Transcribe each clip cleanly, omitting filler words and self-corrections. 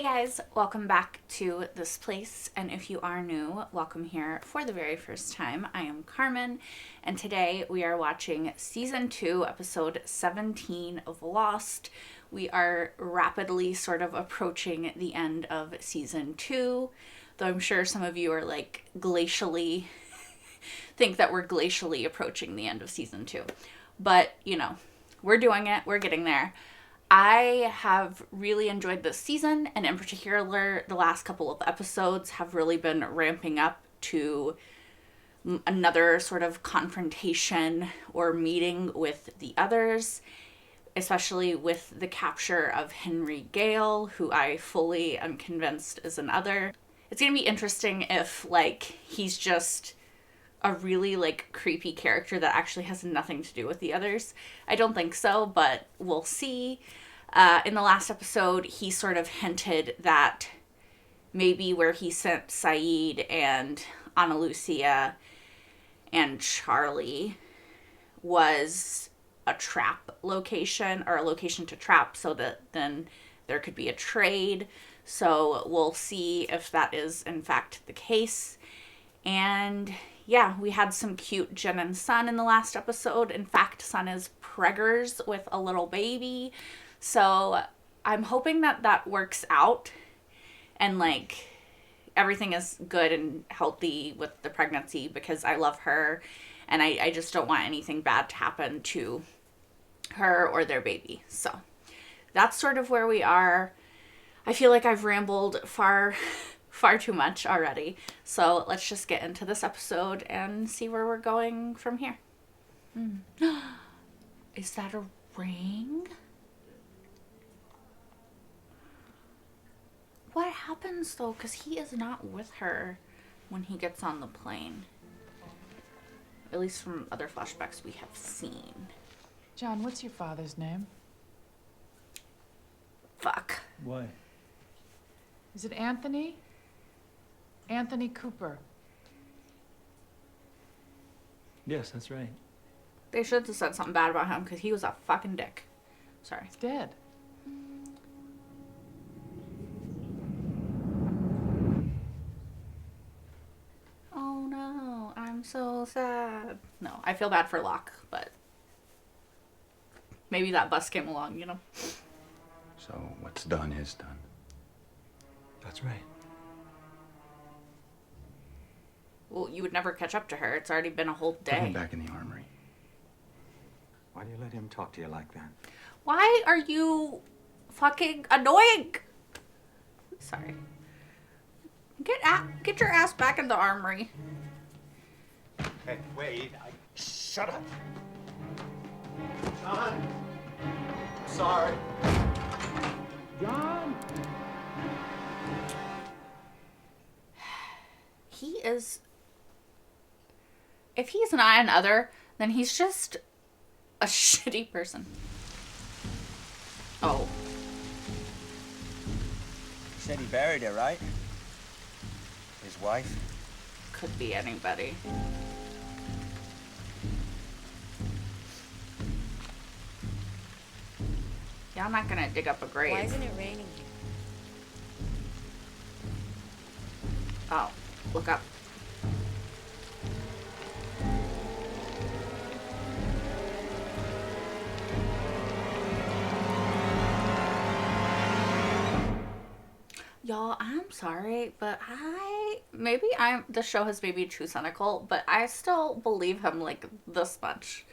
Guys, welcome back to this place, and if you are new, welcome here for the very first time. I am Carmen, and today we are watching Season 2, Episode 17 of Lost. We are rapidly sort of approaching the end of Season 2, though I'm sure some of you are like glacially, think that we're glacially approaching the end of Season 2. But, you know, we're doing it, we're getting there. I have really enjoyed this season, and in particular, the last couple of episodes have really been ramping up to another sort of confrontation or meeting with the others, especially with the capture of Henry Gale, who I fully am convinced is an other. It's going to be interesting if, like, he's just a really, like, creepy character that actually has nothing to do with the others. I don't think so, but we'll see. In the last episode, he sort of hinted that maybe where he sent Saeed and Ana Lucia and Charlie was a trap location, or a location to trap, so that then there could be a trade. So we'll see if that is in fact the case. And yeah, we had some cute Jen and Sun in the last episode. In fact, Sun is preggers with a little baby. So I'm hoping that that works out and, like, everything is good and healthy with the pregnancy, because I love her and I just don't want anything bad to happen to her or their baby. So that's sort of where we are. I feel like I've rambled far too much already. So let's just get into this episode and see where we're going from here. Is that a ring? What happens though? Because he is not with her when he gets on the plane. At least from other flashbacks we have seen. John, what's your father's name? Fuck. Why? Is it Anthony? Anthony Cooper. Yes, that's right. They should have said something bad about him because he was a fucking dick. Sorry. He's dead. Oh no, I'm so sad. No, I feel bad for Locke, but maybe that bus came along, you know? So what's done is done. That's right. Well, you would never catch up to her. It's already been a whole Put him day. back in the armory. Why do you let him talk to you like that? Why are you fucking annoying? Sorry. Get your ass back in the armory. Hey, wait. Shut up. John. I'm sorry. John. He is... If he's not an other, then he's just a shitty person. Oh. He said he buried her, right? His wife? Could be anybody. Yeah, I'm not gonna dig up a grave. Why isn't it raining here? Oh, look up. Y'all, I'm sorry, but the show has made me too cynical, but I still believe him like this much.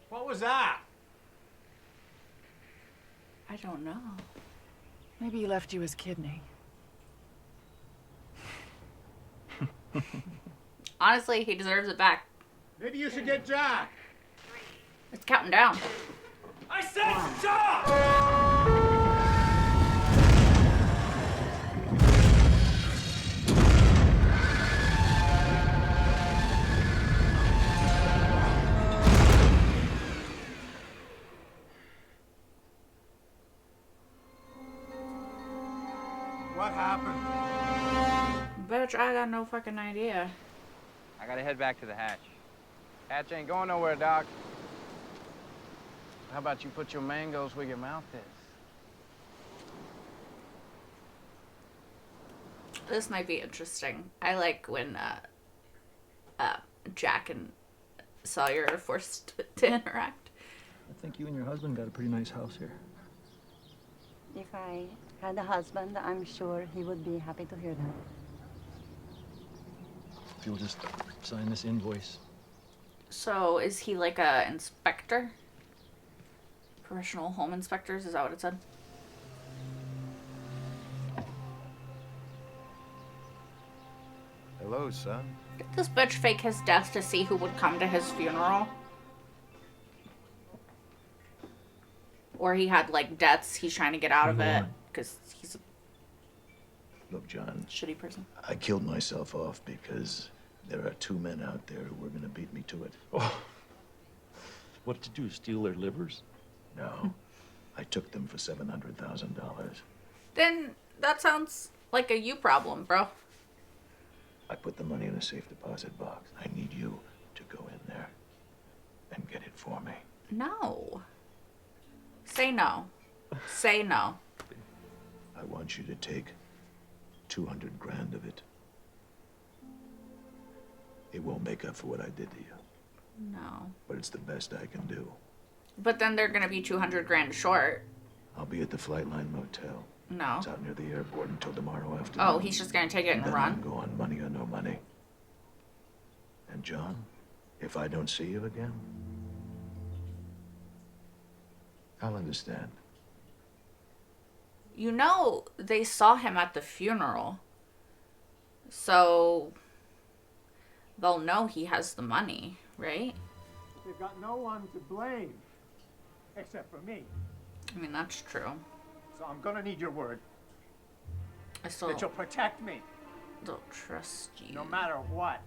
What was that? I don't know. Maybe he left you his kidney. Honestly, he deserves it back. Maybe you should get Jack. It's counting down. I said stop! What happened? Bitch, I got no fucking idea. I gotta head back to the hatch. Hatch ain't going nowhere, Doc. How about you put your mangoes where your mouth is? This might be interesting. I like when Jack and Sawyer are forced to interact. I think you and your husband got a pretty nice house here. If I had a husband, I'm sure he would be happy to hear that. If you'll just sign this invoice. So is he like a inspector? Professional home inspectors, is that what it said? Hello, son. Did this bitch fake his death to see who would come to his funeral? Or he had like debts, he's trying to get out of it because he's a Look, John, shitty person. I killed myself off because there are two men out there who were gonna beat me to it. Oh. What did you do, steal their livers? No, I took them for $700,000. Then that sounds like a you problem, bro. I put the money in a safe deposit box. I need you to go in there and get it for me. No. Say no. Say no. I want you to take 200 grand of it. It won't make up for what I did to you, No. but it's the best I can do. But then they're gonna be 200 grand short. I'll be at the Flightline Motel. No. It's out near the airport until tomorrow afternoon. Oh, he's just gonna take it and then run? I'll go on money or no money. And John, if I don't see you again, I'll understand. You know, they saw him at the funeral. So they'll know he has the money, right? They've got no one to blame except for me. I mean, that's true. So I'm gonna need your word I still that you'll protect me don't trust you. no matter what.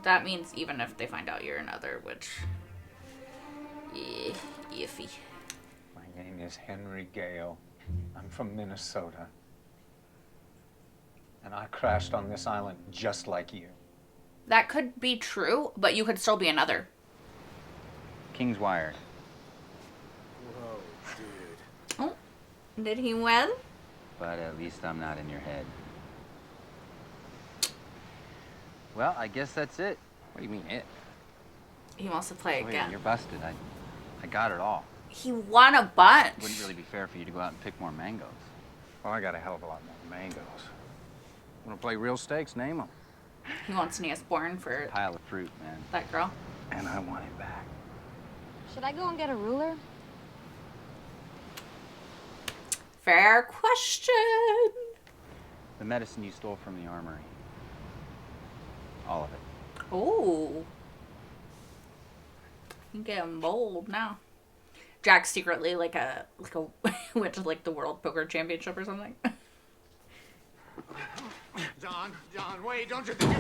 That means even if they find out you're another, which... Yeah, iffy. My name is Henry Gale. I'm from Minnesota. And I crashed on this island just like you. That could be true, but you could still be another. Kingswire. Whoa, dude. Oh, did he win? But at least I'm not in your head. Well, I guess that's it. What do you mean, it? He wants to play Wait, again. you're busted. I got it all. He won a bunch. Wouldn't really be fair for you to go out and pick more mangoes. Well, I got a hell of a lot more mangoes. Want to play real stakes? Name them. He wants Neosporin for Pile of fruit, man. that girl. And I want it back. Should I go and get a ruler? Fair question. The medicine you stole from the armory. All of it. Oh. You getting bold now. Jack's secretly like a went to like the World Poker Championship or something. John, wait, don't you think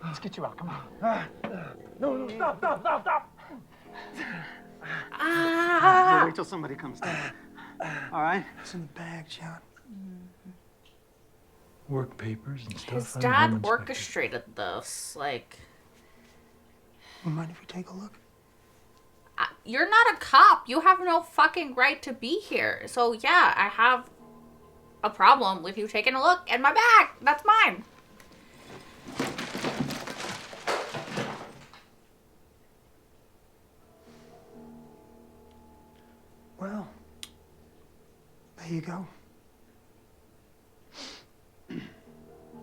Let's get you out. Come on. No, stop. Ah! Wait till somebody comes down. All right? It's in the bag, John. Work papers and stuff. His I'm dad home inspector. orchestrated this. Like, You mind if we take a look? you're not a cop. You have no fucking right to be here. So yeah, I have a problem with you taking a look at my bag. That's mine. Well, there you go.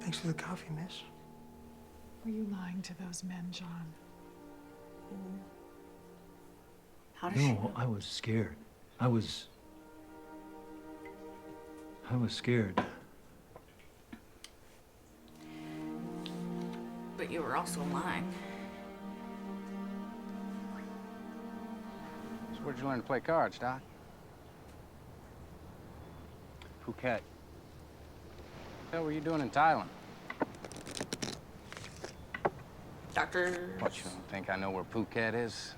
Thanks for the coffee, miss. Were you lying to those men, John? How does she No, I was scared. I was scared. But you were also lying. So where'd you learn to play cards, Doc? Phuket. What the hell were you doing in Thailand? Doctor. What, you don't think I know where Phuket is?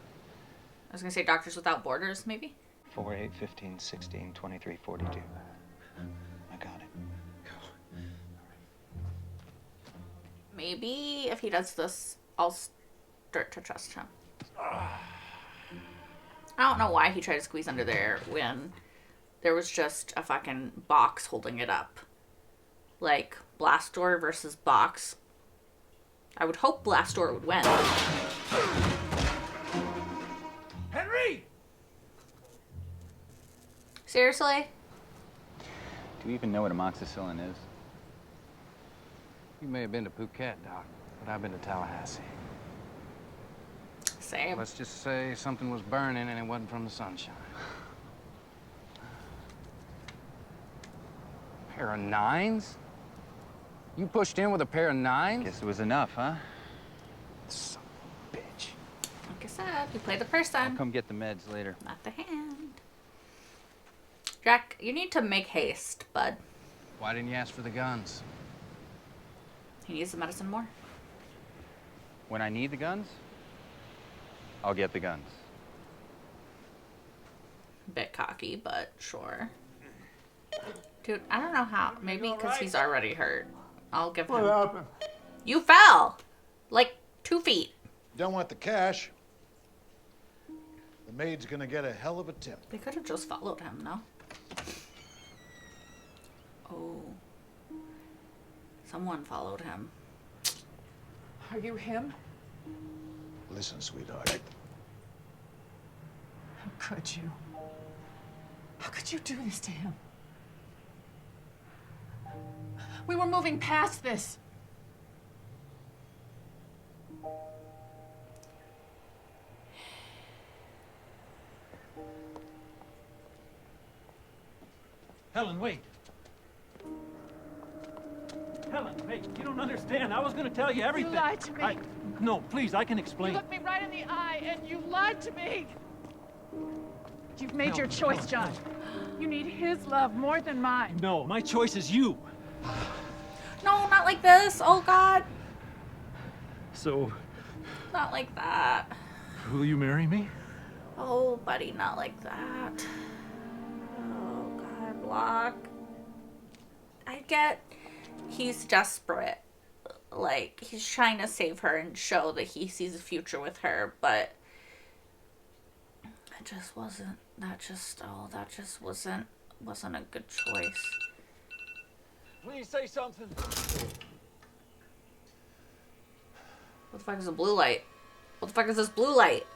I was gonna say Doctors Without Borders, maybe? 4, 8, 15, 16, 23, 42. maybe if he does this, I'll start to trust him. I don't know why he tried to squeeze under there when there was just a fucking box holding it up. Like, blast door versus box. I would hope blast door would win. Henry! Seriously? Do you even know what amoxicillin is? You may have been to Phuket, Doc, but I've been to Tallahassee. Same. Let's just say something was burning and it wasn't from the sunshine. Pair of nines? You pushed in with a pair of nines? Guess it was enough, huh? Son of a bitch. Like I said, you play the person, I'll come get the meds later. not the hand. Jack, you need to make haste, bud. Why didn't you ask for the guns? He needs the medicine more. When I need the guns, I'll get the guns. Bit cocky, but sure. Dude, I don't know how. Maybe because he's already hurt. I'll give him. What happened? You fell! Like 2 feet. Don't want the cash. The maid's gonna get a hell of a tip. They could have just followed him, no? Oh. Someone followed him. Are you him? Listen, sweetheart. How could you? How could you do this to him? We were moving past this. Helen, wait. Helen, wait. You don't understand. I was going to tell you everything. You lied to me. No, please, I can You explain. looked me right in the eye and you lied to me. You've made your choice, John. You need his love more than mine. No, my choice is you. No, not like this. Oh, God. So, Not like that. will you marry me? Oh, buddy, not like that. Oh, God, Locke. I get he's desperate. Like, he's trying to save her and show that he sees a future with her, but it just wasn't. That just wasn't a good choice. Please say something. What the fuck is a blue light? What the fuck is this blue light?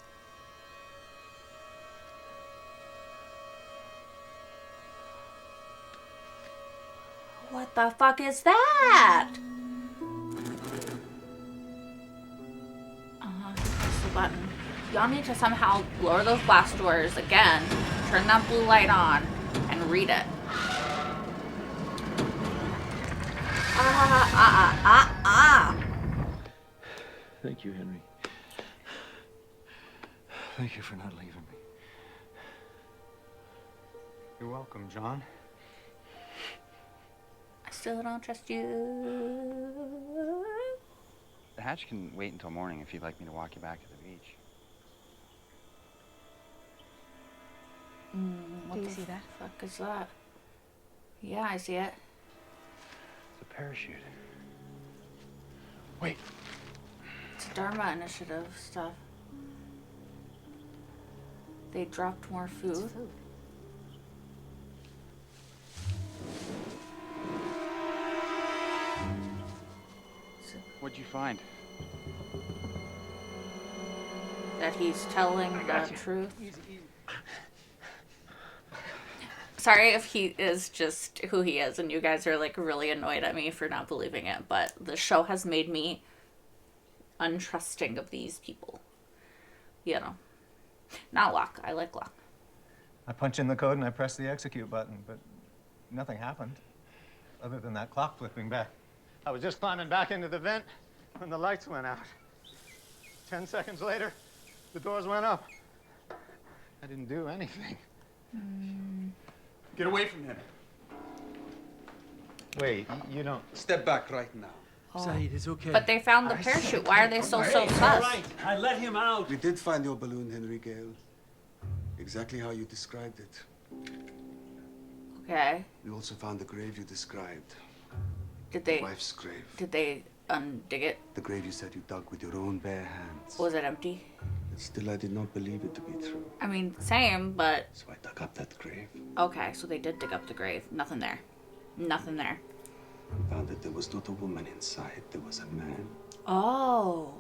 What the fuck is that? Press the button. Y'all need to somehow lower those blast doors again, turn that blue light on, and read it. Thank you, Henry. Thank you for not leaving me. You're welcome, John. I still don't trust you. The hatch can wait until morning if you'd like me to walk you back to the beach. What the see that? fuck is that? Yeah, I see it. It's a parachute. Wait. It's Dharma Initiative stuff. They dropped more food. What'd you find? That he's telling the truth. Sorry if he is just who he is and you guys are like really annoyed at me for not believing it, but the show has made me untrusting of these people. You know. Not Locke. I like Locke. I punch in the code and I press the execute button, but nothing happened other than that clock flipping back. I was just climbing back into the vent when the lights went out. 10 seconds later, the doors went up. I didn't do anything. Get away from him. Wait, you don't... Step back right now. Saeed, it's okay. But they found the parachute. Why are they so All sus? right, I let him out. We did find your balloon, Henry Gale. Exactly how you described it. Okay. We also found the grave you described. Did they Wife's grave. did they undig it? The grave you said you dug with your own bare hands. Was it empty? But still, I did not believe it to be true. I mean, same, but... So I dug up that grave. Okay, so they did dig up the grave. Nothing there. Nothing there. And found that there was not a woman inside. There was a man. Oh.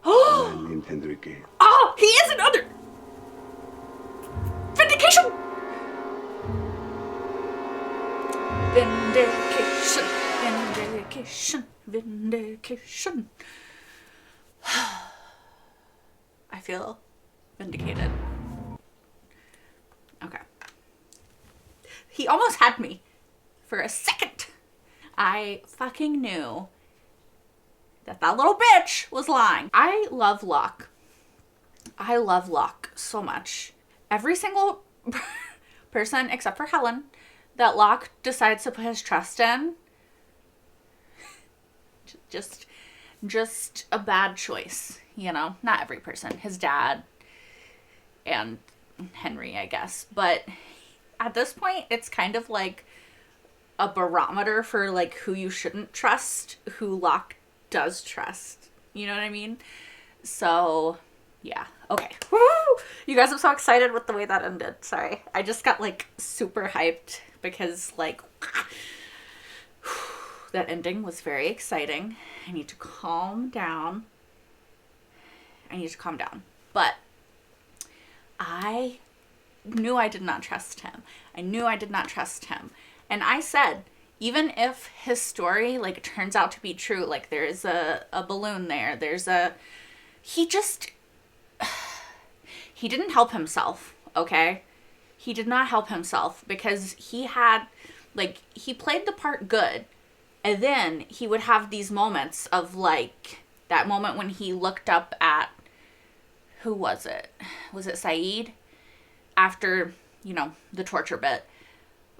A man named Henry Gale. Oh, he is another! Vindication! Vindication, vindication, vindication. I feel vindicated. Okay. He almost had me for a second. I fucking knew that little bitch was lying. I love Locke. I love Locke so much. Every single person except for Helen that Locke decides to put his trust in, just a bad choice, you know? Not every person. His dad and Henry, I guess. But at this point, it's kind of like a barometer for like who you shouldn't trust, who Locke does trust. You know what I mean? So, yeah. Okay. Woo! You guys, I'm so excited with the way that ended. Sorry. I just got like super hyped because like that ending was very exciting. I need to calm down. But I knew I did not trust him. And I said, even if his story like turns out to be true, like there's a balloon there, he didn't help himself, okay? He did not help himself because he played the part good. And then he would have these moments of like, that moment when he looked up at, who was it? Was it Saeed? After, you know, the torture bit.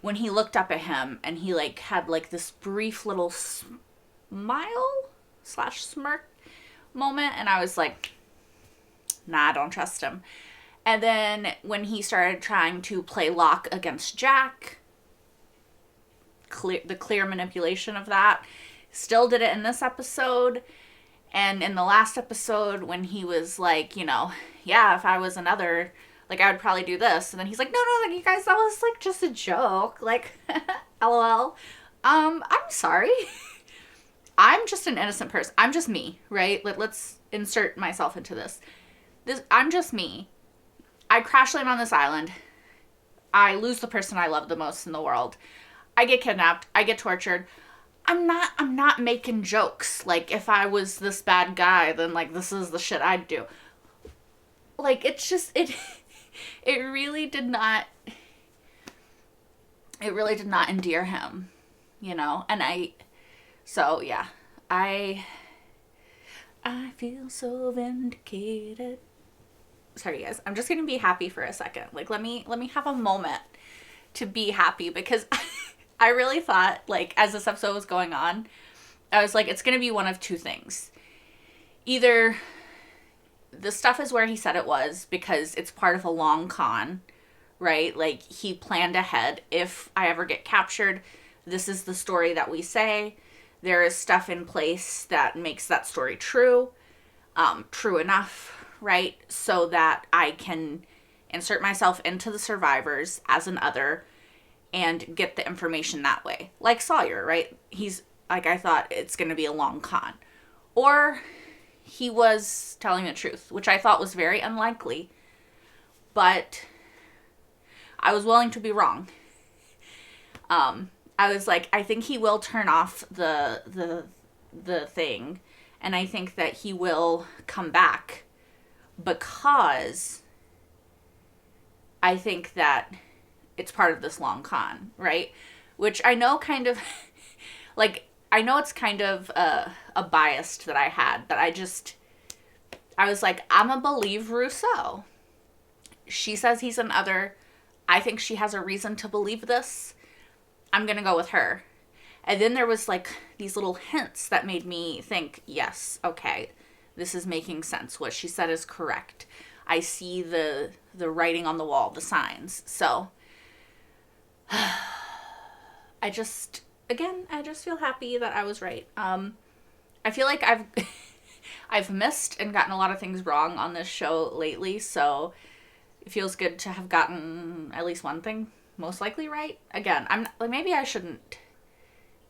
When he looked up at him and he like had like this brief little smile/smirk moment. And I was like, nah, I don't trust him. And then when he started trying to play Locke against Jack, the clear manipulation of that, still did it in this episode. And in the last episode when he was like, you know, yeah, if I was another, like I would probably do this. And then he's like, no, like you guys, that was like just a joke. Like, LOL. I'm sorry. I'm just an innocent person. I'm just me, right? Let's insert myself into this. I'm just me. I crash land on this island. I lose the person I love the most in the world. I get kidnapped. I get tortured. I'm not making jokes. Like, if I was this bad guy, then, like, this is the shit I'd do. Like, it's just, it really did not endear him, you know? And so, yeah. I feel so vindicated. Sorry, guys. I'm just gonna be happy for a second. Like, let me have a moment to be happy because I really thought, like, as this episode was going on, I was like, it's going to be one of two things. Either the stuff is where he said it was because it's part of a long con, right? Like, he planned ahead. If I ever get captured, this is the story that we say. There is stuff in place that makes that story true, true enough, right? So that I can insert myself into the survivors as an other and get the information that way. Like Sawyer, right? He's, like, I thought it's going to be a long con. Or he was telling the truth, which I thought was very unlikely. But I was willing to be wrong. I was like, I think he will turn off the thing. And I think that he will come back. Because I think that it's part of this long con, right? Which I know kind of, like, I know it's kind of a bias that I had, but I was like, I'm gonna believe Rousseau. She says he's an other. I think she has a reason to believe this. I'm gonna go with her. And then there was like these little hints that made me think, yes, okay, this is making sense. What she said is correct. I see the writing on the wall, the signs. So I just again, I just feel happy that I was right. I feel like I've missed and gotten a lot of things wrong on this show lately, so it feels good to have gotten at least one thing most likely right. Again, maybe I shouldn't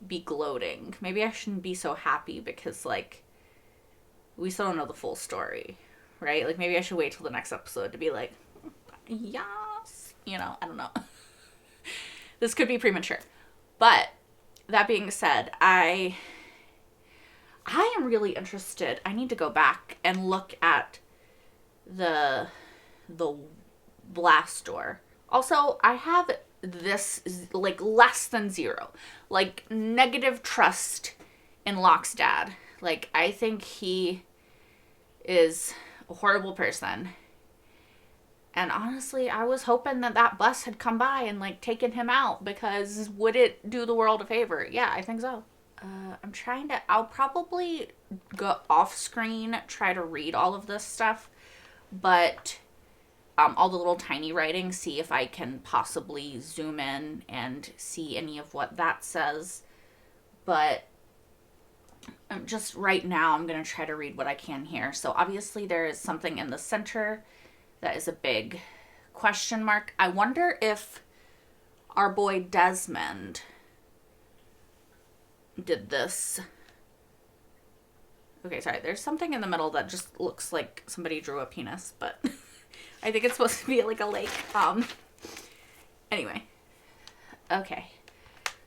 be gloating. Maybe I shouldn't be so happy because, like, we still don't know the full story, right? Like, maybe I should wait till the next episode to be like, yes, I don't know. This could be premature. But that being said, I am really interested. I need to go back and look at the blast door. Also, I have this, like, less than 0. Like, negative trust in Locke's dad. Like, I think he is a horrible person. And honestly, I was hoping that bus had come by and, like, taken him out, because would it do the world a favor? Yeah, I think so. I'll probably go off screen, try to read all of this stuff, but all the little tiny writing, see if I can possibly zoom in and see any of what that says. But just right now, I'm going to try to read what I can here. So obviously there is something in the center that is a big question mark. I wonder if our boy Desmond did this. Okay, sorry. There's something in the middle that just looks like somebody drew a penis, but I think it's supposed to be like a lake. Anyway. Okay.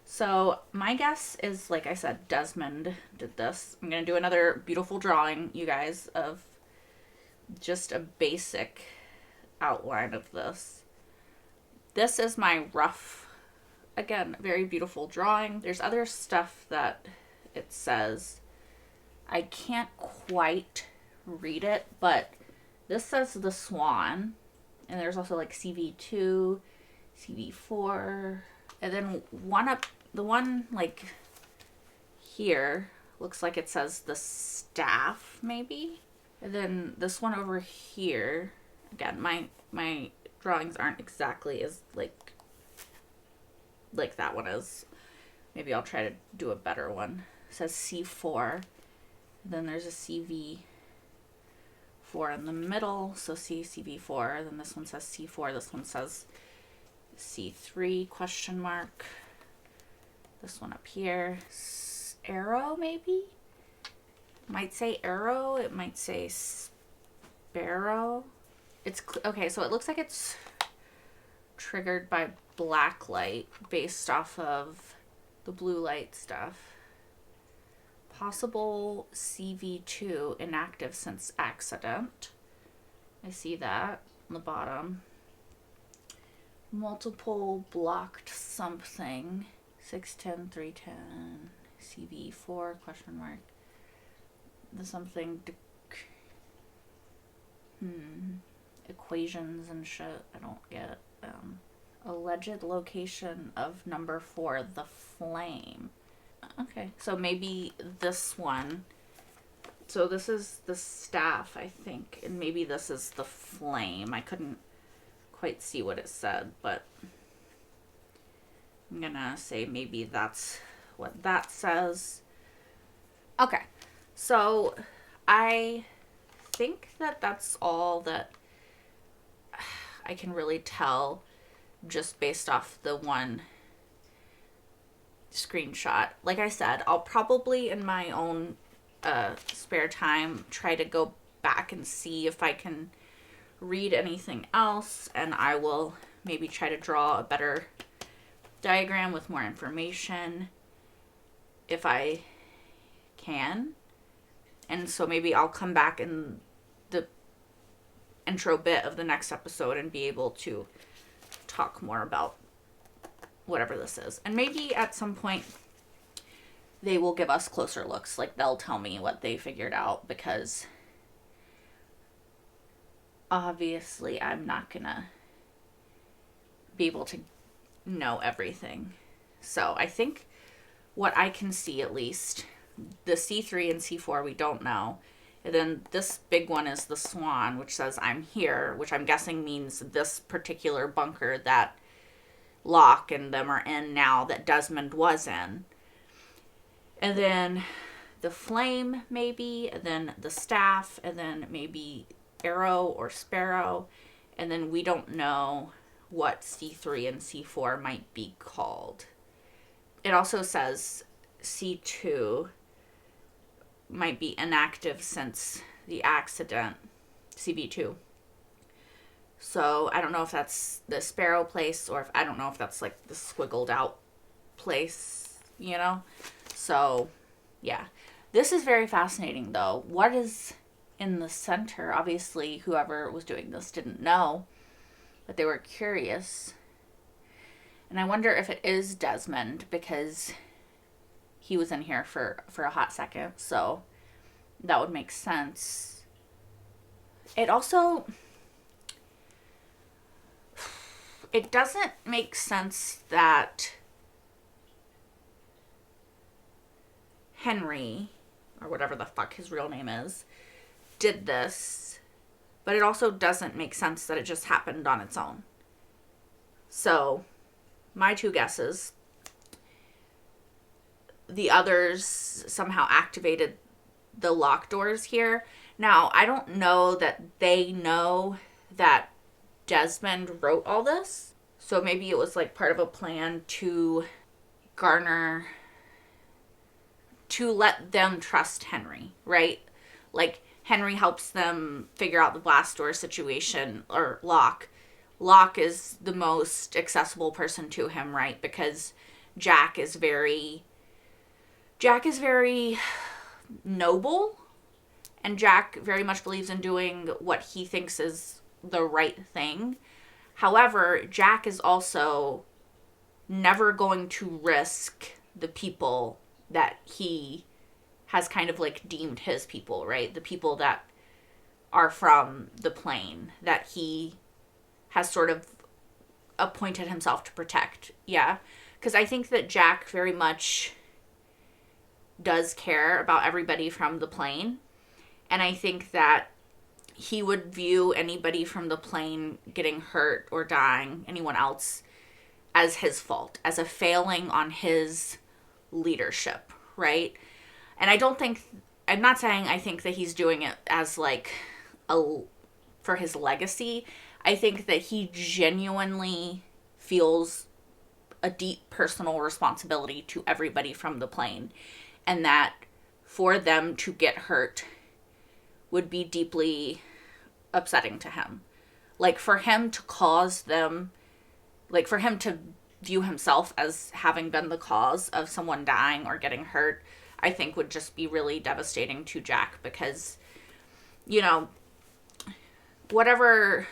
So my guess is, like I said, Desmond did this. I'm going to do another beautiful drawing, you guys, of just a basic outline of this. This is my rough, again, very beautiful drawing. There's other stuff that it says. I can't quite read it, but this says the Swan, and there's also like CV2, CV4, and then the one like here looks like it says the Staff, maybe, and then this one over here, again, my drawings aren't exactly as like that one is. Maybe I'll try to do a better one. It says C4. Then there's a CV4 in the middle, so CV4. Then this one says C4. This one says C3 question mark. This one up here, arrow maybe. Might say arrow. It might say sparrow. It's okay. So it looks like it's triggered by black light based off of the blue light stuff. Possible CV2 inactive since accident. I see that on the bottom. Multiple blocked something. 610, 310, CV4 question mark. There's something equations and shit. I don't get alleged location of number 4, the flame. Okay, so maybe this one. So this is the Staff, I think, and maybe this is the flame. I couldn't quite see what it said, but I'm gonna say maybe that's what that says. Okay, so I think that's all that I can really tell just based off the one screenshot. Like I said, I'll probably in my own spare time try to go back and see if I can read anything else, and I will maybe try to draw a better diagram with more information if I can. And so maybe I'll come back in the intro bit of the next episode and be able to talk more about whatever this is. And maybe at some point they will give us closer looks. Like, they'll tell me what they figured out, because obviously I'm not gonna be able to know everything. So I think what I can see, at least, the C3 and C4 we don't know. And then this big one is the Swan, which says I'm here, which I'm guessing means this particular bunker that Locke and them are in now, that Desmond was in. And then the flame, maybe, and then the staff, and then maybe Arrow or Sparrow. And then we don't know what C3 and C4 might be called. It also says C2 might be inactive since the accident, CB2. So I don't know if that's the Sparrow place, or if I don't know if that's like the squiggled out place, you know? So yeah, this is very fascinating though. What is in the center? Obviously whoever was doing this didn't know, but they were curious. And I wonder if it is Desmond, because he was in here for a hot second, so that would make sense. It also, it doesn't make sense that Henry, or whatever the fuck his real name is, did this, but it also doesn't make sense that it just happened on its own. So, my two guesses: the others somehow activated the lock doors here. Now, I don't know that they know that Desmond wrote all this, so maybe it was like part of a plan to garner, to let them trust Henry, right? Like, Henry helps them figure out the blast door situation, or Locke. Locke is the most accessible person to him, right? Because Jack is very noble, and Jack very much believes in doing what he thinks is the right thing. However, Jack is also never going to risk the people that he has kind of like deemed his people, right? The people that are from the plane that he has sort of appointed himself to protect. Yeah. Because I think that Jack very much does care about everybody from the plane. And I think that he would view anybody from the plane getting hurt or dying, anyone else, as his fault, as a failing on his leadership, right? And I don't think, I'm not saying I think that he's doing it as like for his legacy. I think that he genuinely feels a deep personal responsibility to everybody from the plane, and that for them to get hurt would be deeply upsetting to him. Like, for him to cause them, like, for him to view himself as having been the cause of someone dying or getting hurt, I think would just be really devastating to Jack, because, you know, whatever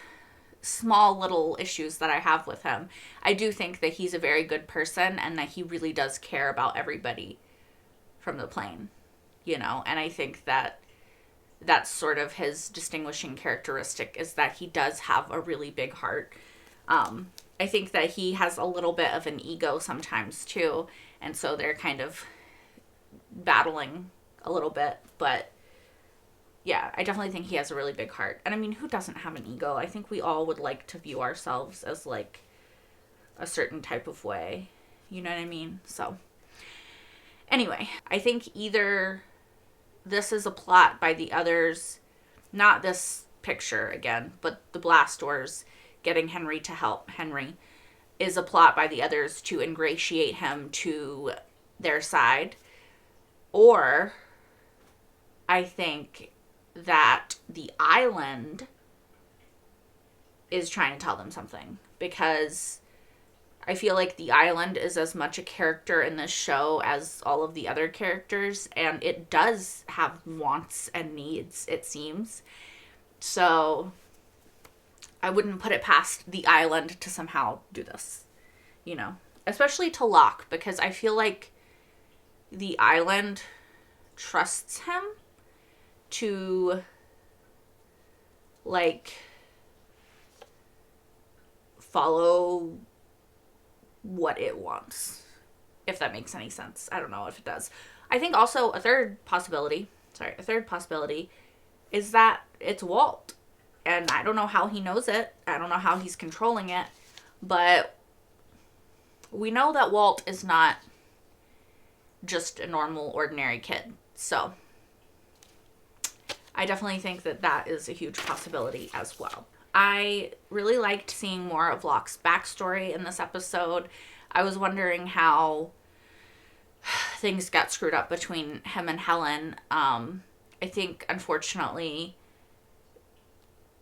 small little issues that I have with him, I do think that he's a very good person, and that he really does care about everybody from the plane, you know? And I think that that's sort of his distinguishing characteristic, is that he does have a really big heart. I think that he has a little bit of an ego sometimes too, and so they're kind of battling a little bit. But yeah, I definitely think he has a really big heart. And I mean, who doesn't have an ego? I think we all would like to view ourselves as like a certain type of way, you know what I mean? So anyway, I think either this is a plot by the others, not this picture again, but the blast doors getting Henry to help Henry is a plot by the others to ingratiate him to their side. Or I think that the island is trying to tell them something, because I feel like the island is as much a character in this show as all of the other characters, and it does have wants and needs, it seems. So I wouldn't put it past the island to somehow do this, you know, especially to Locke, because I feel like the island trusts him to, like, follow what it wants, if that makes any sense. I don't know if it does. I think also a third possibility is that it's Walt. And I don't know how he knows it. I don't know how he's controlling it. But we know that Walt is not just a normal, ordinary kid. So I definitely think that that is a huge possibility as well. I really liked seeing more of Locke's backstory in this episode. I was wondering how things got screwed up between him and Helen. I think, unfortunately,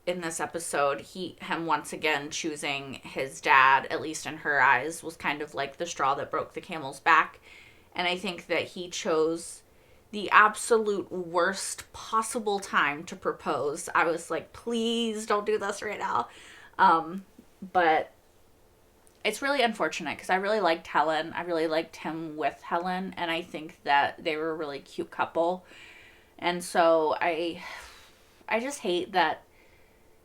in this episode, him once again choosing his dad, at least in her eyes, was kind of like the straw that broke the camel's back. And I think that he chose the absolute worst possible time to propose. I was like, please don't do this right now. But it's really unfortunate because I really liked Helen. I really liked him with Helen. And I think that they were a really cute couple. And so I just hate that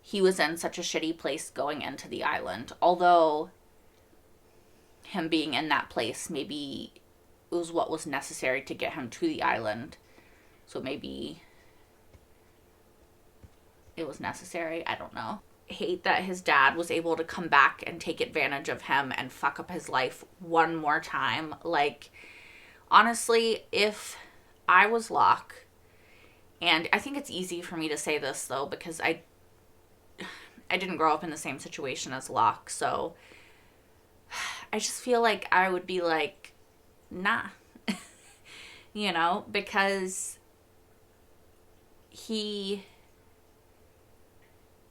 he was in such a shitty place going into the island. Although him being in that place maybe it was what was necessary to get him to the island. So maybe it was necessary. I don't know. I hate that his dad was able to come back and take advantage of him and fuck up his life one more time. Like, honestly, if I was Locke, and I think it's easy for me to say this though, because I didn't grow up in the same situation as Locke, so I just feel like I would be like, nah. You know, because he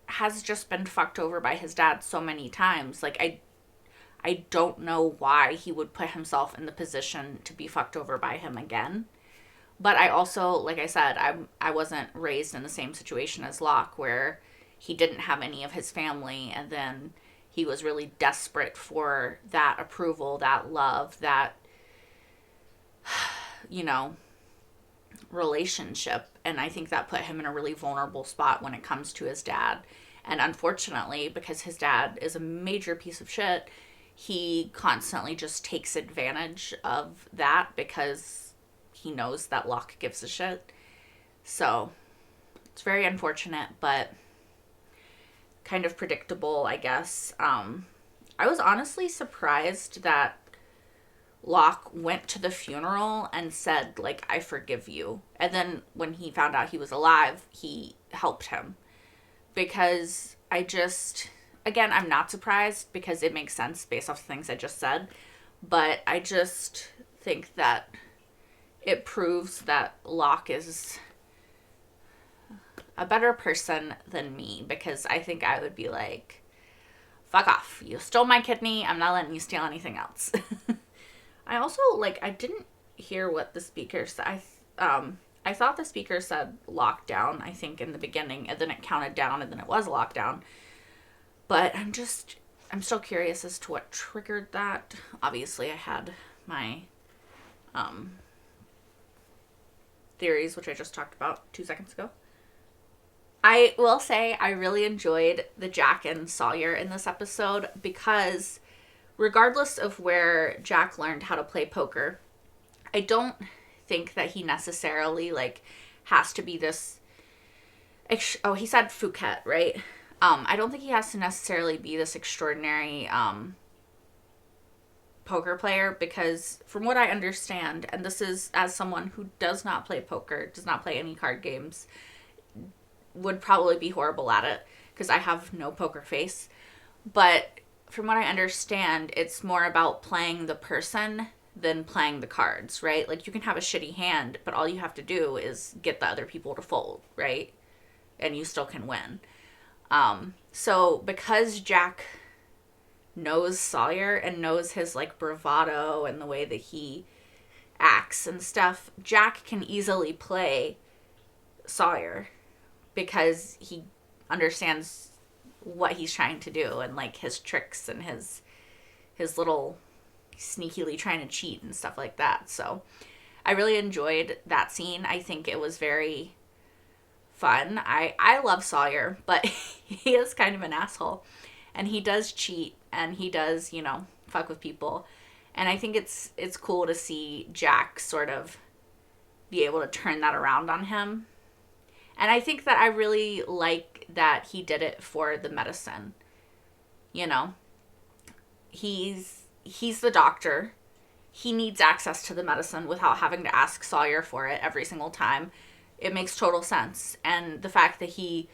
has just been fucked over by his dad so many times. Like, I don't know why he would put himself in the position to be fucked over by him again. But I also, like I said, I wasn't raised in the same situation as Locke, where he didn't have any of his family, and then he was really desperate for that approval, that love, that, you know, relationship. And I think that put him in a really vulnerable spot when it comes to his dad. And unfortunately, because his dad is a major piece of shit, he constantly just takes advantage of that because he knows that Locke gives a shit. So it's very unfortunate, but kind of predictable, I guess. I was honestly surprised that Locke went to the funeral and said, like, I forgive you. And then when he found out he was alive, he helped him. Because I just, again, I'm not surprised because it makes sense based off the things I just said. But I just think that it proves that Locke is a better person than me, because I think I would be like, fuck off. You stole my kidney. I'm not letting you steal anything else. I also, like, I didn't hear what the speaker said. I thought the speaker said lockdown, I think, in the beginning, and then it counted down, and then it was lockdown. But I'm still curious as to what triggered that. Obviously, I had my theories, which I just talked about 2 seconds ago. I will say I really enjoyed the Jack and Sawyer in this episode, because regardless of where Jack learned how to play poker, I don't think that he necessarily, like, has to be this... Oh, he said Phuket, right? I don't think he has to necessarily be this extraordinary poker player, because from what I understand, and this is as someone who does not play poker, does not play any card games, would probably be horrible at it, because I have no poker face. But from what I understand, it's more about playing the person than playing the cards, right? Like, you can have a shitty hand, but all you have to do is get the other people to fold, right? And you still can win. So because Jack knows Sawyer and knows his, like, bravado and the way that he acts and stuff, Jack can easily play Sawyer because he understands what he's trying to do and, like, his tricks and his little sneakily trying to cheat and stuff like that. So I really enjoyed that scene. I think it was very fun. I love Sawyer, but he is kind of an asshole, and he does cheat, and he does, you know, fuck with people. And I think it's cool to see Jack sort of be able to turn that around on him. And I think that I really like that he did it for the medicine. You know, he's the doctor. he needs access to the medicine without having to ask Sawyer for it every single time. It makes total sense. And the fact that he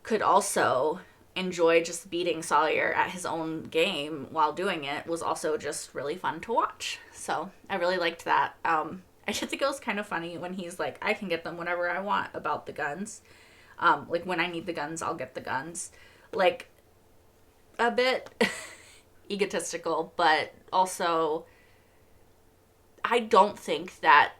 could also enjoy just beating Sawyer at his own game while doing it was also just really fun to watch. So I really liked that. I just think it was kind of funny when he's like, I can get them whenever I want about the guns. Like, when I need the guns, I'll get the guns. Like, a bit egotistical, but also I don't think that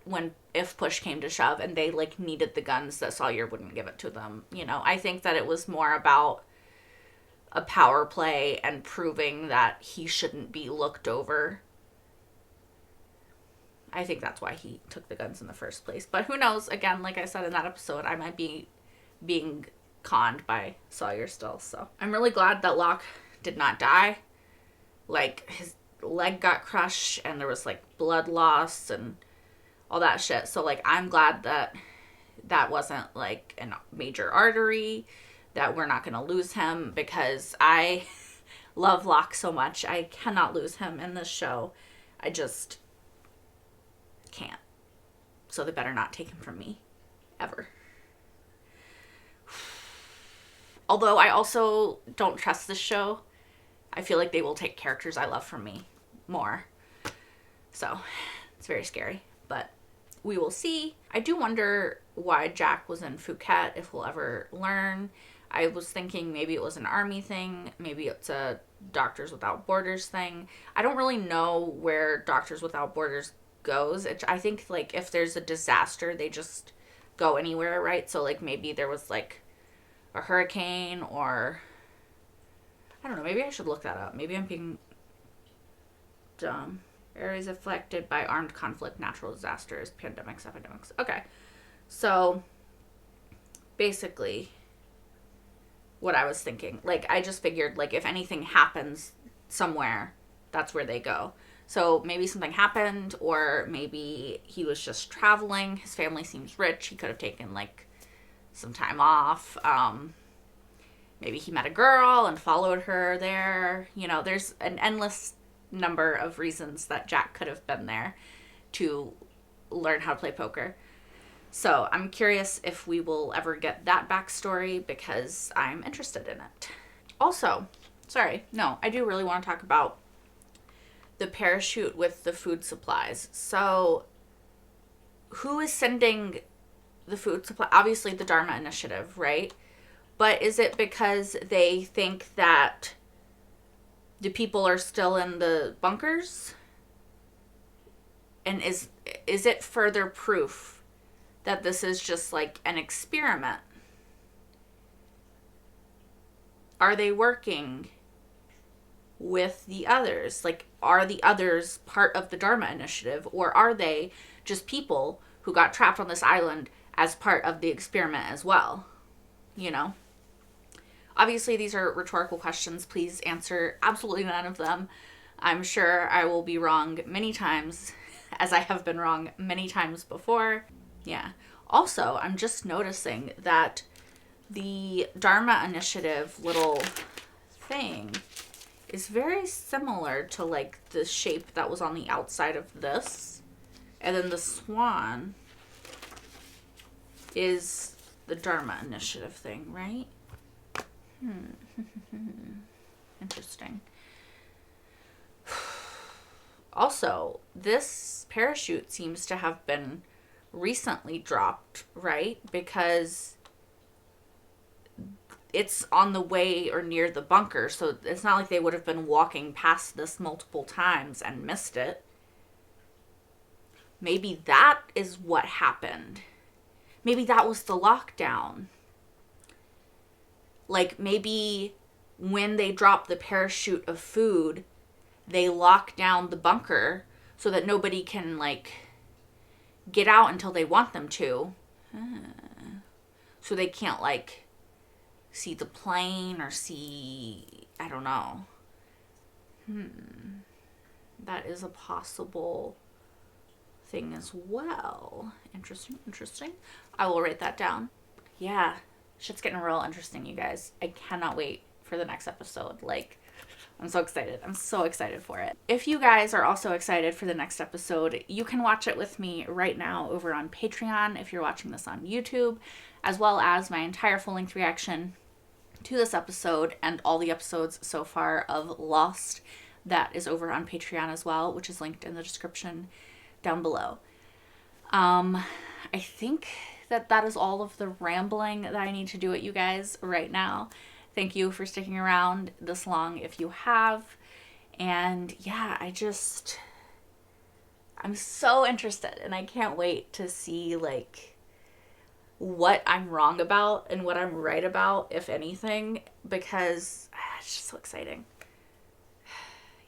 if push came to shove and they, like, needed the guns, that Sawyer wouldn't give it to them. You know, I think that it was more about a power play and proving that he shouldn't be looked over. I think that's why he took the guns in the first place. But who knows? Again, like I said in that episode, I might be being conned by Sawyer still. So I'm really glad that Locke did not die. Like, his leg got crushed and there was, like, blood loss and all that shit. So, like, I'm glad that that wasn't, like, a major artery, that we're not going to lose him, because I love Locke so much. I cannot lose him in this show. I just can't. So they better not take him from me. Ever. Although I also don't trust this show. I feel like they will take characters I love from me more. So it's very scary. But we will see. I do wonder why Jack was in Phuket, if we'll ever learn. I was thinking maybe it was an army thing. Maybe it's a Doctors Without Borders thing. I don't really know where Doctors Without Borders goes. I think, like, if there's a disaster, they just go anywhere, right? So, like, maybe there was, like, a hurricane, or I don't know, maybe I should look that up. Maybe I'm being dumb. Areas affected by armed conflict, natural disasters, pandemics, epidemics. Okay. So basically what I was thinking, like, I just figured, like, if anything happens somewhere, that's where they go. So maybe something happened, or maybe he was just traveling. His family seems rich. He could have taken, like, some time off. Maybe he met a girl and followed her there. You know, there's an endless number of reasons that Jack could have been there to learn how to play poker. So I'm curious if we will ever get that backstory, because I'm interested in it. Also, I do really want to talk about the parachute with the food supplies. So who is sending the food supply? Obviously the Dharma Initiative, right? But is it because they think that the people are still in the bunkers? And is it further proof that this is just, like, an experiment? Are they working with the others? Like, are the others part of the Dharma Initiative, or are they just people who got trapped on this island as part of the experiment as well? You know? Obviously, these are rhetorical questions. Please answer absolutely none of them. I'm sure I will be wrong many times, as I have been wrong many times before. Yeah. Also, I'm just noticing that the Dharma Initiative little thing is very similar to, like, the shape that was on the outside of this. And then the swan is the Dharma Initiative thing, right? Interesting. Also, this parachute seems to have been recently dropped, right? Because it's on the way or near the bunker, so it's not like they would have been walking past this multiple times and missed it. Maybe that is what happened. Maybe that was the lockdown. Like, maybe when they drop the parachute of food, they lock down the bunker so that nobody can, like, get out until they want them to. So they can't, like, see the plane or see, I don't know. That is a possible thing as well. Interesting. I will write that down. Yeah, shit's getting real interesting, you guys. I cannot wait for the next episode. Like, I'm so excited. I'm so excited for it. If you guys are also excited for the next episode, you can watch it with me right now over on Patreon if you're watching this on YouTube, as well as my entire full-length reaction to this episode and all the episodes so far of Lost. That is over on Patreon as well, which is linked in the description down below. I think that is all of the rambling that I need to do at you guys right now. Thank you for sticking around this long if you have. And yeah, I'm so interested, and I can't wait to see like what I'm wrong about and what I'm right about, if anything, because it's just so exciting.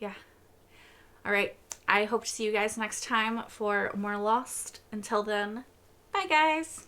Yeah. All right. I hope to see you guys next time for more Lost. Until then, bye guys.